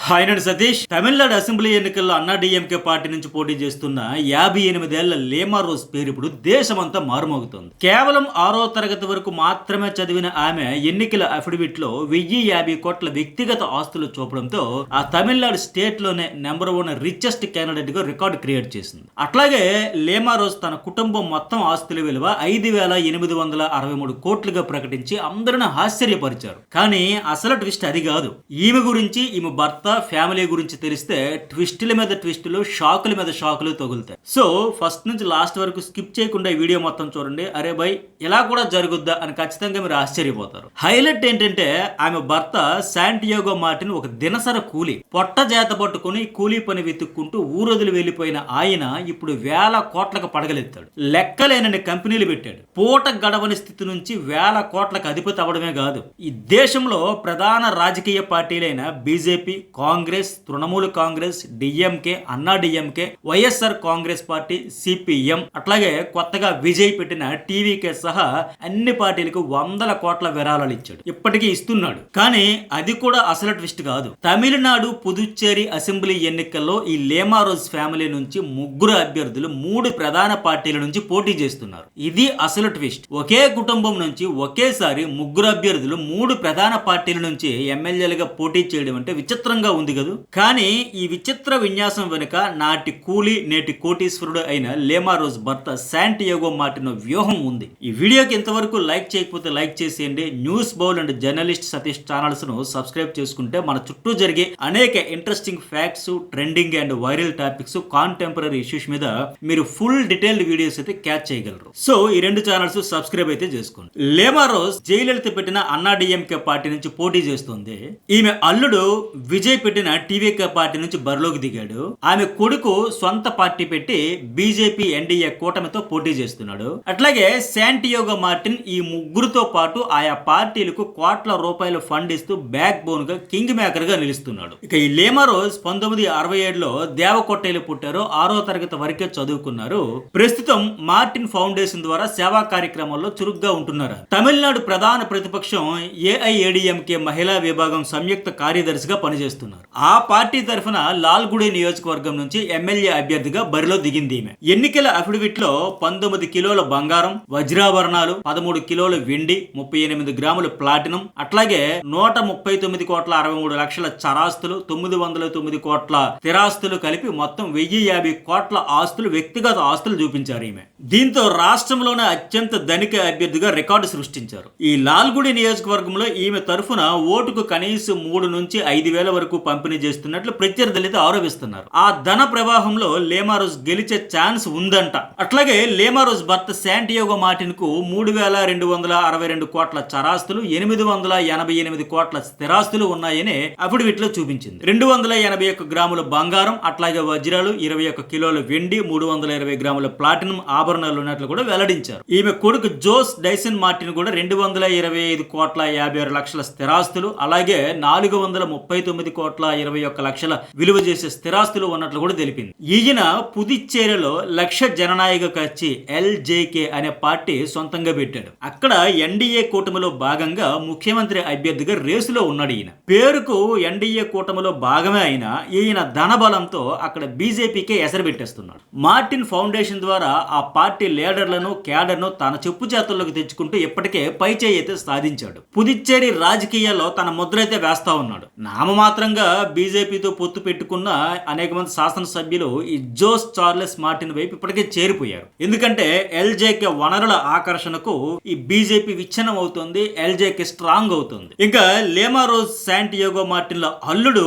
Hi నండి Satish. Tamil Nadu assembly ఎన్నికల్లో అన్నా డిఎంకే పార్టీ నుంచి పోటీ చేస్తున్న 58 ఏళ్ల లేమా రోజ్ పేరు ఇప్పుడు దేశమంతా మారుమోగుతోంది. కేవలం 6వ తరగతి వరకు మాత్రమే చదివిన ఆమె ఎన్నికల అఫిడవిట్ లో 1050 కోట్ల వ్యక్తిగత ఆస్తులు చూపడంతో ఆ తమిళనాడు స్టేట్ లోనే నెంబర్ 1 రిచెస్ట్ క్యాండిడేట్ గా రికార్డు క్రియేట్ చేసింది. అట్లాగే లేమా రోజ్ తన కుటుంబం మొత్తం ఆస్తుల విలువ 5863 కోట్లుగా ప్రకటించి అందరిని ఆశ్చర్యపరిచారు. కానీ అసలు ట్విస్ట్ అది కాదు. ఈమె గురించి, ఈమె భర్త ఫ్యామిలీ గురించి తెలిస్తే ట్విస్టుల మీద ట్విస్టులు, షాకుల మీద షాకులు తగులుతాయి. సో ఫస్ట్ నుంచి లాస్ట్ వరకు స్కిప్ చేయకుండా ఈ వీడియో మొత్తం చూడండి. అరే బై, ఇలా కూడా జరుగుద్దా అని ఖచ్చితంగా మీరు ఆశ్చర్యపోతారు. హైలైట్ ఏంటంటే ఆమె భర్త శాంటియాగో మార్టిన్ ఒక దినసర కూలీ. పొట్ట చేత పట్టుకుని కూలీ పని వెతుక్కుంటూ ఊరొదిలి వెళ్లిపోయిన ఆయన ఇప్పుడు వేల కోట్లకు పడగలెత్తాడు. లెక్కలేనని కంపెనీలు పెట్టాడు. పూట గడవని స్థితి నుంచి వేల కోట్లకు అధిపతి అవడమే కాదు, ఈ దేశంలో ప్రధాన రాజకీయ పార్టీలైన బీజేపీ, కాంగ్రెస్, తృణమూల్ కాంగ్రెస్, డిఎంకే, అన్నా DMK, YSR Congress party, CPM, అట్లాగే కొత్తగా విజయ్ పెట్టిన టీవీకే సహా అన్ని పార్టీలకు వందల కోట్ల విరాళాలు ఇచ్చాడు. ఇప్పటికీ ఇస్తున్నాడు. కానీ అది కూడా అసలు ట్విస్ట్ కాదు. తమిళనాడు, పుదుచ్చేరి అసెంబ్లీ ఎన్నికల్లో ఈ లేమా రోజ్ ఫ్యామిలీ నుంచి ముగ్గురు అభ్యర్థులు 3 ప్రధాన పార్టీల నుంచి పోటీ చేస్తున్నారు. ఇది అసలు ట్విస్ట్. ఒకే కుటుంబం నుంచి ఒకేసారి ముగ్గురు అభ్యర్థులు 3 ప్రధాన పార్టీల నుంచి ఎమ్మెల్యేలుగా పోటీ చేయడం అంటే విచిత్రంగా ఉంది కదా. కానీ ఈ విచిత్ర విన్యాసం వెనుక నాటి కూలీ నేటి కోటీశ్వరుడు అయిన లేమా రోజ్ భర్త శాంటియాగో మార్టిన్ వ్యూహం ఉంది. ఈ వీడియోకి ఇంతవరకు లైక్ చేయకపోతే లైక్ చేసేయండి. News bowl and journalist Satish channels ను సబ్స్క్రైబ్ చేసుకుంటే మన చుట్టూ జరిగే అనేక interesting facts, trending and viral topics, contemporary issues మీద మీరు ఫుల్ డీటెయిల్డ్ వీడియోస్ అయితే క్యాచ్ చేయగలరు. సో ఈ 2 ఛానల్స్ సబ్స్క్రైబ్ అయితే చేసుకోండి. లేమా రోజ్ జయలలిత పెట్టిన అన్నా డిఎంకే పార్టీ నుంచి పోటీ చేస్తుంది. ఈమె అల్లుడు విజయ్ పెట్టిన టీవీకే పార్టీ నుంచి బరిలోకి దిగాడు. ఆమె కొడుకు సొంత పార్టీ పెట్టి బీజేపీ ఎన్డీఏ కూటమితో పోటీ చేస్తున్నాడు. అట్లాగే శాంటియాగో మార్టిన్ ఈ ముగ్గురుతో పాటు ఆయా పార్టీలకు కోట్ల రూపాయల ఫండ్ ఇస్తూ బ్యాక్ బోన్ గా కింగ్ మేకర్ గా నిలుస్తున్నాడు. ఇక ఈ లేమా రోజ్ 1967లో దేవకొట్టేలో పుట్టారు. 6వ తరగతి వరకే చదువుకున్నారు. ప్రస్తుతం మార్టిన్ ఫౌండేషన్ ద్వారా సేవా కార్యక్రమాల్లో చురుగ్గా ఉంటున్నారు. తమిళనాడు ప్రధాన ప్రతిపక్షం ఏఐఏడీఎంకే మహిళా విభాగం సంయుక్త కార్యదర్శిగా పనిచేస్తున్నారు. ఆ పార్టీ తరఫున లాల్గుడి నియోజకవర్గం నుంచి ఎమ్మెల్యే అభ్యర్థిగా బరిలో దిగింది. ఈమె ఎన్నికల అఫిడవిట్ లో 19 కిలోల బంగారం, వజ్రాభరణాలు, 13 కిలోల వెండి, 38 గ్రాముల ప్లాటినం, అట్లాగే 139 కోట్ల 63 లక్షల చరాస్తులు, 909 కోట్ల స్థిరాస్తులు కలిపి మొత్తం 1050 కోట్ల ఆస్తులు, వ్యక్తిగత ఆస్తులు చూపించారు ఈమె. దీంతో రాష్ట్రంలోనే అత్యంత ధనిక అభ్యర్థిగా రికార్డు సృష్టించారు. ఈ లాల్గుడి నియోజకవర్గంలో ఈమె తరఫున ఓటుకు కనీసం 3 నుంచి 5,000 వరకు పంపిణీ చేస్తున్నట్లు ప్రత్యర్థులు ఆరోపిస్తున్నారు. ఆ ధన ప్రవాహంలో లేమా రోజ్ గెలిచే ఛాన్స్ ఉందంట. అట్లాగే లేమా రోజ్ భర్త శాంటియాగో మార్టిన్ కు 3,262 కోట్ల చరాస్తులు, 888 కోట్ల స్థిరాస్తులు ఉన్నాయని అఫిడవిట్ లో చూపించింది. 281 గ్రాముల బంగారం, అట్లాగే వజ్రాలు, 21 కిలోల వెండి, 320 గ్రాముల ప్లాటినం ఆభరణాలు ఉన్నట్లు కూడా వెల్లడించారు. ఈమె కొడుకు జోస్ డైసన్ మార్టిన్ కూడా 225 కోట్ల 56 లక్షల స్థిరాస్తులు, అలాగే 439 కోట్ల 21 లక్షల విలువ చేసే స్థిరాస్తులు ఉన్నట్లు కూడా తెలిపింది. ఈయన పుదుచ్చేరిలో లక్ష్య జననాయక కచ్చి ఎల్జేకే అనే పార్టీ సొంతంగా పెట్టాడు. అక్కడ ఎన్డీఏ కూటమిలో భాగంగా ముఖ్యమంత్రి అభ్యర్థిగా రేసులో ఉన్నాడు. ఈయన పేరుకు ఎన్డీఏ కూటమిలో భాగమే అయినా ఈయన ధనబలంతో అక్కడ బీజేపీకే ఎసరు పెట్టేస్తున్నాడు. మార్టిన్ ఫౌండేషన్ ద్వారా ఆ పార్టీ లీడర్లను, క్యాడర్ను తన చెప్పు చేతుల్లోకి తెచ్చుకుంటూ ఇప్పటికే పై చేయి అయితే సాధించాడు. పుదుచ్చేరి రాజకీయాల్లో తన ముద్ర అయితే వేస్తా ఉన్నాడు. నామమాత్రంగా బీజేపీతో పొత్తు పెట్టుకున్న అనేక మంది శాసనసభ్యులు ఈ జోస్ చార్లెస్ మార్టిన్ వైపు ఇప్పటికే చేరిపోయారు. ఎందుకంటే ఎల్జేకే వనరుల ఆకర్షణకు ఈ బీజేపీ విచ్ఛిన్నం అవుతుంది, ఎల్జేకే స్ట్రాంగ్ అవుతుంది. ఇంకా లేమా రోజ్ శాంటియాగో మార్టిన్ల అల్లుడు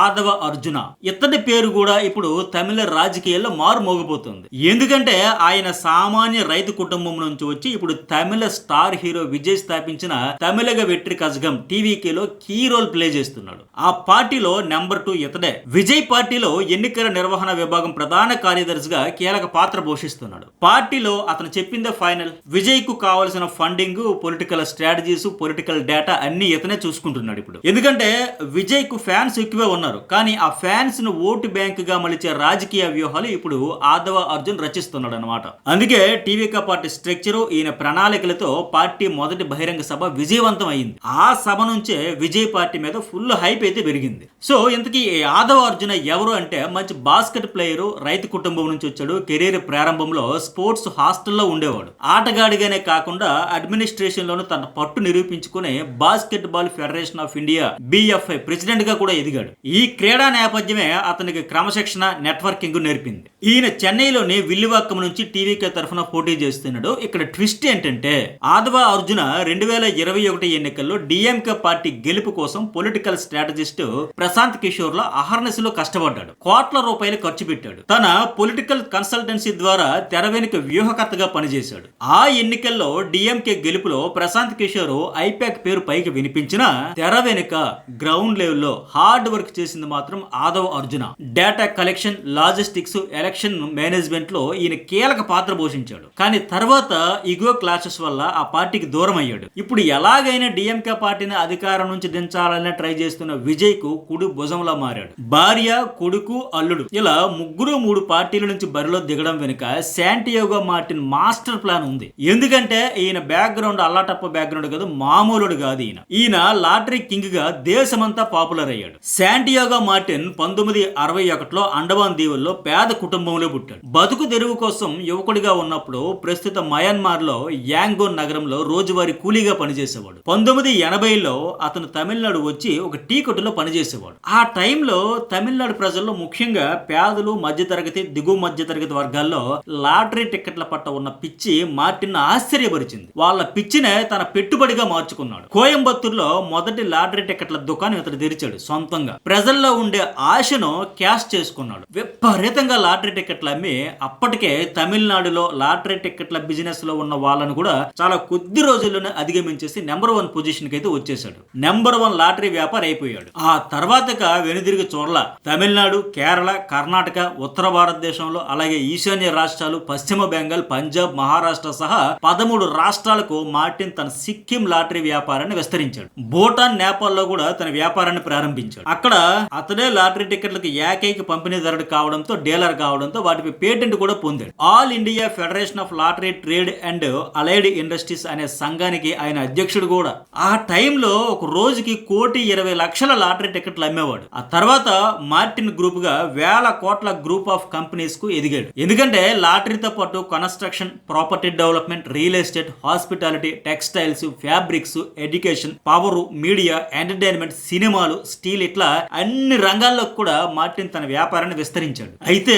ఆదవ అర్జున, ఇతడి పేరు కూడా ఇప్పుడు తమిళ రాజకీయాల్లో మారు మోగిపోతుంది. ఎందుకంటే ఆయన సామాన్య రైతు కుటుంబం నుంచి వచ్చి ఇప్పుడు తమిళ స్టార్ హీరో విజయ్ స్థాపించిన తమిళగ వెట్రి కజగం టీవీకేలో కీ రోల్ ప్లే చేస్తున్నాడు. ఆ పార్టీలో నెంబర్ 2 ఇతడే. విజయ్ పార్టీలో ఎన్నికల నిర్వహణ విభాగం ప్రధాన కార్యదర్శిగా కీలక పాత్ర పోషిస్తున్నాడు. పార్టీలో అతను చెప్పిందే ఫైనల్. విజయ్ కు కావలసిన funding, political strategies, political data అన్ని ఇతనే చూసుకుంటున్నాడు ఇప్పుడు. ఎందుకంటే విజయ్ కు ఫ్యాన్స్ ఎక్కువే ఉన్నారు. కానీ ఆ ఫ్యాన్స్ ను ఓటు బ్యాంక్ గా మలిచే రాజకీయ వ్యూహాలు ఇప్పుడు ఆదవ అర్జున్ రచిస్తున్నాడు అన్నమాట. అందుకే టీవీకా పార్టీ స్ట్రక్చర్, ఈయన ప్రణాళికలతో పార్టీ మొదటి బహిరంగ సభ విజయవంతం అయింది. ఆ సభ నుంచే విజయ్ పార్టీ మీద ఫుల్ హైప్ అయితే పెరిగింది. జరిగింది. సో ఇంతకీ ఆదవ అర్జున ఎవరు అంటే మంచి బాస్కెట్ ప్లేయరు, రైతు కుటుంబం నుంచి వచ్చాడు. కెరీర్ ప్రారంభంలో స్పోర్ట్స్ హాస్టల్లో ఉండేవాడు. ఆటగాడిగానే కాకుండా అడ్మినిస్ట్రేషన్ లోను తన పట్టు నిరూపించుకుని basketball federation of India BFI president గా కూడా ఎదిగాడు. ఈ క్రీడా నేపథ్యమే అతనికి క్రమశిక్షణ, నెట్వర్కింగ్ నేర్పింది. ఈయన చెన్నైలోని విల్లివాక్కం నుంచి టీవీకే తరఫున పోటీ చేస్తున్నాడు. ఇక్కడ ట్విస్ట్ ఏంటంటే ఆదవ అర్జున 2021 ఎన్నికల్లో డిఎంకే పార్టీ గెలుపు కోసం పొలిటికల్ స్ట్రాటజిస్ట్ ప్రశాంత్ కిషోర్ లో అహర్నిశలో కష్టపడ్డాడు. కోట్ల రూపాయలు ఖర్చు పెట్టాడు. తన పొలిటికల్ కన్సల్టెన్సీ ద్వారా తెర వెనుక వ్యూహకర్తగా పనిచేశాడు. ఆ ఎన్నికల్లో డిఎంకే గెలుపులో ప్రశాంత్ కిషోర్ ఐపాక్ పేరు పైకి వినిపించిన తెర వెనుక గ్రౌండ్ లెవెల్ లో హార్డ్ వర్క్ చేసింది మాత్రం Aadhav Arjuna. Data collection, logistics, election management లో ఈయన కీలక పాత్ర పోషించాడు. కానీ తర్వాత ఇగో క్లాషెస్ వల్ల ఆ పార్టీకి దూరం అయ్యాడు. ఇప్పుడు ఎలాగైనా డిఎంకే పార్టీని అధికారం నుంచి దించాలని ట్రై చేస్తున్న విజయ్ కు కుడి భుజంలా మారాడు. భార్య, కొడుకు, అల్లుడు ఇలా ముగ్గురు 3 పార్టీల నుంచి బరిలో దిగడం వెనుక శాంటియాగో మార్టిన్ మాస్టర్ ప్లాన్ ఉంది. ఎందుకంటే ఈయన బ్యాక్గ్రౌండ్ అల్లాటప్ప బ్యాక్గ్రౌండ్ కాదు, మామూలుడు కాదు. ఈయన లాటరీ కింగ్ గా దేశమంతా పాపులర్ అయ్యాడు. శాంటియాగో మార్టిన్ 1961లో అండమాన్ దీవుల్లో పేద కుటుంబంలో పుట్టాడు. బతుకు తెరువు కోసం యువకుడిగా ఉన్నప్పుడు ప్రస్తుత మయన్మార్ లో యాంగోన్ నగరంలో రోజువారీ కూలీగా పనిచేసేవాడు. 1980లో అతను తమిళనాడు వచ్చి ఒక టీ కొట్టులో పనిచేసేవాడు. ఆ టైంలో తమిళనాడు ప్రజల్లో ముఖ్యంగా పేదలు, మధ్యతరగతి, దిగువ మధ్యతరగతి వర్గాల్లో లాటరీ టికెట్ల పట్ల ఉన్న పిచ్చి మార్టిన్ ఆశ్చర్యపరిచింది. వాళ్ళ పిచ్చినే తన పెట్టుబడిగా మార్చుకున్నాడు. కోయంబత్తూరులో మొదటి లాటరీ టికెట్ల దుకాణం ఇతడు తెరిచాడు సొంతంగా. ప్రజల్లో ఉండే ఆశను క్యాష్ చేసుకున్నాడు. విపరీతంగా లాటరీ టికెట్లు అమ్మి అప్పటికే తమిళనాడులో లాటరీ టికెట్ల బిజినెస్ లో ఉన్న వాళ్ళను కూడా చాలా కొద్ది రోజుల్లోనే అధిగమించేసి నెంబర్ 1 పొజిషన్ కి అయితే వచ్చేసాడు. నెంబర్ 1 లాటరీ వ్యాపారి అయిపోయాడు. ఆ తర్వాత వెనుదిరిగి చూడల. తమిళనాడు, కేరళ, కర్ణాటక, ఉత్తర భారతదేశంలో అలాగే ఈశాన్య రాష్ట్రాలు, పశ్చిమ బెంగాల్, పంజాబ్, మహారాష్ట్ర సహా 13 రాష్ట్రాలకు మార్టిన్ తన సిక్కిం లాటరీ వ్యాపారాన్ని విస్తరించాడు. భూటాన్, నేపాల్లో కూడా తన వ్యాపారాన్ని ప్రారంభించాడు. అక్కడ అతడే లాటరీ టికెట్లకు ఏకైక పంపిణీదారుడు కావడంతో, డీలర్ కావడంతో వాటిపై పేటెంట్ కూడా పొందాడు. All India federation of lottery trade and allied industries అనే సంఘానికి ఆయన అధ్యక్షుడు కూడా. ఆ టైంలో ఒక రోజుకి 1,20,00,000 లాటరీ టికెట్లు అమ్మేవాడు. ఆ తర్వాత మార్టిన్ గ్రూప్ గా వేల కోట్ల గ్రూప్ ఆఫ్ కంపెనీస్ కు ఎదిగాడు. ఎందుకంటే లాటరీతో పాటు construction, property development, real estate, hospitality, textiles, fabrics, education, power, media, entertainment, సినిమాలు, స్టీల్ ఇట్లా అన్ని రంగాల్లో కూడా మార్టిన్ తన వ్యాపారాన్ని విస్తరించాడు. అయితే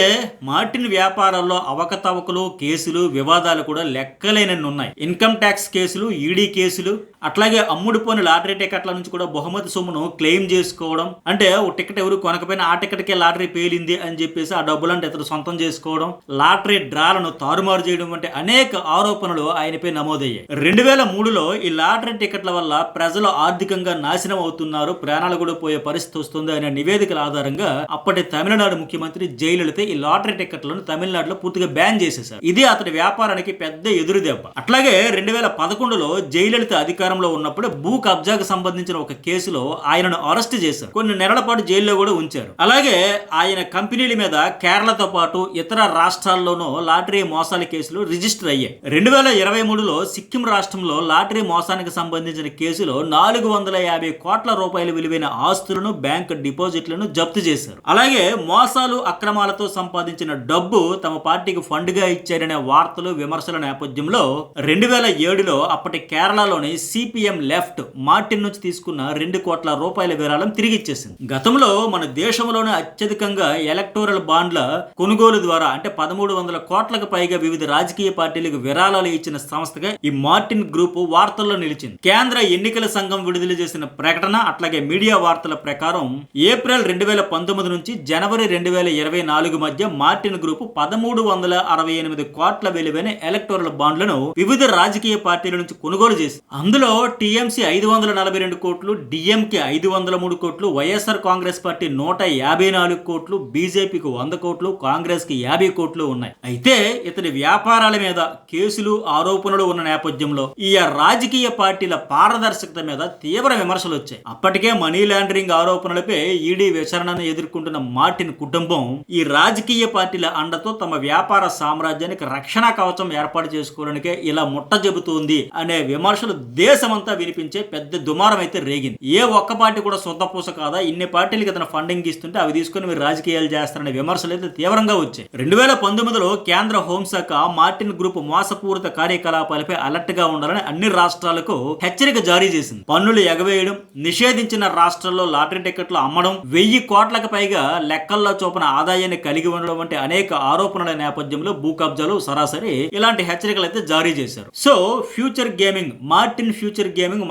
మార్టిన్ వ్యాపారాల్లో అవకతవకలు, కేసులు, వివాదాలు కూడా లెక్కలేనన్ని ఉన్నాయి. ఇన్కమ్ ట్యాక్స్ కేసులు, ఈడీ కేసులు, అట్లాగే అమ్ముడుపోని లాటరీ టికెట్ల నుంచి కూడా బహుమతి సొమ్మును క్లెయిమ్ చేసుకోవడం. అంటే ఓ టికెట్ ఎవరు కొనకపోయినా ఆ టికెట్కే లాటరీ పేలింది అని చెప్పేసి ఆ డబ్బులంటే ఇతడు సొంతం చేసుకోవడం, లాటరీ డ్రాలను తారుమారు చేయడం వంటి అనేక ఆరోపణలు ఆయనపై నమోదయ్యాయి. 2003లో ఈ లాటరీ టికెట్ల వల్ల ప్రజలు ఆర్థికంగా నాశనం అవుతున్నారు, ప్రాణాలు కూడా పోయే పరిస్థితి వస్తుంది అనే నివేదికల ఆధారంగా అప్పటి తమిళనాడు ముఖ్యమంత్రి జయలలిత ఈ లాటరీ టికెట్లను తమిళనాడులో పూర్తిగా బ్యాన్ చేసేశారు. ఇది అతడి వ్యాపారానికి పెద్ద ఎదురు దెబ్బ. అట్లాగే 2011లో జయలలిత అధికారంలో ఉన్నప్పుడు భూ కబ్జాకు సంబంధించిన ఒక కేసులో ఆయనను అరెస్ట్ చేశారు. కొన్ని నెలల పాటు జైల్లో కూడా ఉంచారు. అలాగే ఆయన కంపెనీల మీద కేరళతో పాటు ఇతర రాష్ట్రాల్లోనూ లాటరీ మోసాల కేసులు రిజిస్టర్ అయ్యాయి. 2023లో సిక్కిం రాష్ట్రంలో లాటరీ మోసానికి సంబంధించిన కేసులో 450 కోట్ల రూపాయల విలువైన ఆస్తులను, బ్యాంక్ డిపాజిట్లను జప్తు చేశారు. అలాగే మోసాలు, అక్రమాలతో సంపాదించిన డబ్బు తమ పార్టీకి ఫండ్ గా ఇచ్చారనే వార్తలు, విమర్శల నేపథ్యంలో 2007లో అప్పటి కేరళలోని సిపిఎం లెఫ్ట్ మార్టిన్ నుంచి తీసుకున్న 2 కోట్ల రూపాయల విరాళం తిరిగి ఇచ్చేసింది. గతంలో మన దేశంలోనే అత్యధికంగా ఎలక్టోరల్ బాండ్ల కొనుగోలు ద్వారా అంటే 1300 కోట్లకు పైగా వివిధ రాజకీయ పార్టీలకు విరాళాలు ఇచ్చిన సంస్థగా ఈ మార్టిన్ గ్రూప్ వార్తల్లో నిలిచింది. కేంద్ర ఎన్నికల సంఘం విడుదల చేసిన ప్రకటన అట్లాగే మీడియా వార్తల ప్రకారం ఏప్రిల్ 2019 నుంచి జనవరి 2024 మధ్య మార్టిన్ గ్రూప్ 1368 కోట్ల విలువైన ఎలక్టోరల్ బాండ్లను వివిధ రాజకీయ పార్టీల నుంచి కొనుగోలు చేసి అందులో టీఎంసీ 542 కోట్లు, డిఎంకే 503 కోట్లు, వైఎస్ఆర్ కాంగ్రెస్ పార్టీ 154 కోట్లు, బీజేపీకి 100 కోట్లు, కాంగ్రెస్ కి 50 కోట్లు ఉన్నాయి. అయితే ఇతని వ్యాపారాల మీద కేసులు, ఆరోపణలు ఉన్న నేపథ్యంలో ఈ రాజకీయ పార్టీల పారదర్శకత మీద తీవ్ర విమర్శలు వచ్చాయి. అప్పటికే మనీ లాండరింగ్ ఆరోపణలపై ఈడీ విచారణను ఎదుర్కొంటున్న మార్టిన్ కుటుంబం ఈ రాజకీయ పార్టీల అండతో తమ వ్యాపార సామ్రాజ్యానికి రక్షణ కవచం ఏర్పాటు చేసుకోవడానికే ఇలా ముట్ట చెబుతోంది అనే విమర్శలు దేశమంతా వినిపించే పెద్ద దుమారం అయితే రేగింది. ఏ ఒక్క పార్టీ కూడా సొంత పూస కాదా, ఇన్ని పార్టీలకు ఇతను ఫండింగ్ ఇస్తుంటే అవి తీసుకుని మీరు రాజకీయాలు చేస్తారనే విమర్శలు అయితే తీవ్రంగా వచ్చాయి. 2019లో కేంద్ర హోంశాఖ మార్టిన్ గ్రూప్ మోసపూరిత కార్యకలాపాలపై అలర్ట్ గా ఉండాలని అన్ని రాష్ట్రాలకు హెచ్చరిక జారీ చేసింది. పన్నులు ఎగవేయడం, నిషేధించిన రాష్ట్రాల్లో లాటరీ టికెట్లు అమ్మడం, 1000 కోట్లకు పైగా లెక్కల్లో చూపిన ఆదాయాన్ని కలిగి ఉండడం వంటి అనేక ఆరోపణల నేపథ్యంలో భూ కబ్జాలు సరాసరి ఇలాంటి హెచ్చరికలు అయితే జారీ చేశారు. So future gaming,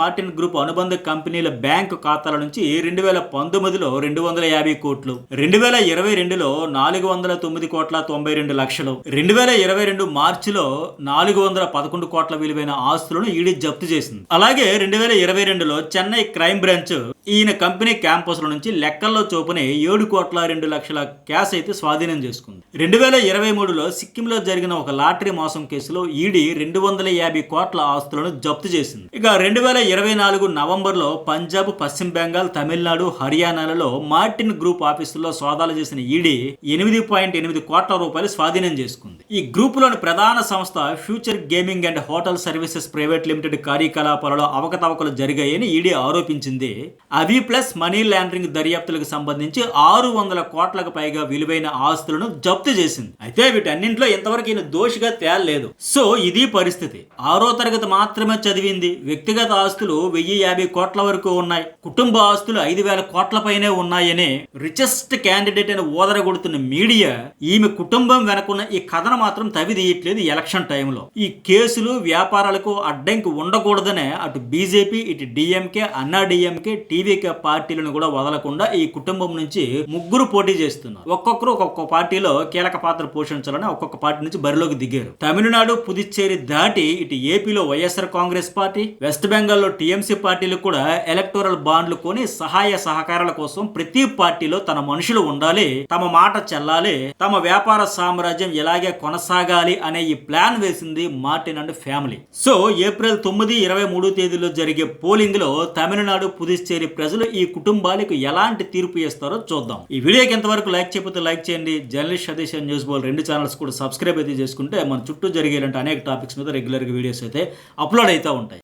Martin group అనుబంధ కంపెనీల బ్యాంకు ఖాతాల నుంచి 2019లో 250 కోట్లు, 2022లో 409 కోట్ల 92 లక్షలు, 2022 మార్చిలో 411 కోట్ల విలువైన ఆస్తులను ఈడీ జప్తు చేసింది. అలాగే 2022లో చెన్నై క్రైమ్ బ్రాంచ్ ఈయన కంపెనీ క్యాంపస్ల నుంచి లెక్కల్లో చూపని 7 కోట్ల 2 లక్షల క్యాష్ అయితే స్వాధీనం చేసుకుంది. 2023లో సిక్కింలో జరిగిన ఒక లాటరీ మోసం కేసులో ఈడీ 250 కోట్ల ఆస్తులను జప్తు చేసింది. ఇక 2024 నవంబర్లో పంజాబ్, పశ్చిమ బెంగాల్, తమిళనాడు, హర్యానాలలో మార్టిన్ గ్రూప్ ఆఫీసుల్లో సోదాలు చేసిన ఈడీ 8.8 కోట్ల రూపాయలు స్వాధీనం చేసుకుంది. ఈ గ్రూప్ లోని ప్రధాన సంస్థ future gaming and hotel services private limited కార్యకలాపాలలో అవకతవకలు జరిగాయని ఈడీ ఆరోపించింది. అవి ప్లస్ మనీ లాండరింగ్ దర్యాప్తులకు సంబంధించి 600 కోట్లకు పైగా విలువైన ఆస్తులను జప్తు చేసింది. అయితే వీటన్నింటిలో ఇంతవరకు ఈయన దోషిగా తేలలేదు. సో ఇది పరిస్థితి. 6వ తరగతి మాత్రమే చదివింది. వ్యక్తిగత ఆస్తులు 1050 కోట్ల వరకు ఉన్నాయి. కుటుంబ ఆస్తులు 5000 కోట్ల పైనే ఉన్నాయని రిచెస్ట్ క్యాండిడేట్ అని ఓదరగొడుతున్న మీడియా ఈమె కుటుంబం వెనకున్న ఈ కథను మాత్రం తవిదీయట్లేదు. ఎలక్షన్ టైంలో ఈ కేసులు వ్యాపారాలకు అడ్డంకి ఉండకూడదనే అటు బీజేపీ, ఇటు డిఎంకే, అన్నా డిఎంకే, టీవీకే పార్టీలను కూడా వదలకుండా ఈ కుటుంబం నుంచి 3 పోటీ చేస్తున్నారు. ఒక్కొక్కరు ఒక్కొక్క పార్టీలో కీలక పాత్ర పోషించాలని ఒక్కొక్క పార్టీ నుంచి బరిలోకి దిగారు. తమిళనాడు, పుదుచ్చేరి దాటి ఇటు ఏపీలో వైఎస్ఆర్ కాంగ్రెస్ పార్టీ, వెస్ట్ బెంగాల్లో టీఎంసీ పార్టీలు కూడా ఎలక్టోరల్ బాండ్లు కొని సహాయ సహకారాల కోసం ప్రతి పార్టీలో తన మనుషులు ఉండాలి, తమ మాట చెల్లాలి, తమ వ్యాపార సామ్రాజ్యం ఇలాగే కొనసాగాలి అనే ఈ ప్లాన్ వేసింది Martin and family. So April 9, 23 తేదీలో జరిగే పోలింగ్ లో తమిళనాడు, పుదుచ్చేరి ప్రజలు ఈ కుటుంబాలకు ఎలాంటి తీర్పు ఇస్తారో చూద్దాం. ఈ వీడియోకి ఎంతవరకు లైక్ చేయకపోతే లైక్ చేయండి. జర్నలిస్ట్ సతీష్ న్యూస్ బోల్ 2 ఛానల్స్ కూడా సబ్స్క్రైబ్ అయితే చేసుకుంటే మన చుట్టూ జరిగేలాంటి అనేక టాపిక్స్ మీద రెగ్యులర్గా వీడియోస్ అయితే అప్లోడ్ అవుతూ ఉంటాయి.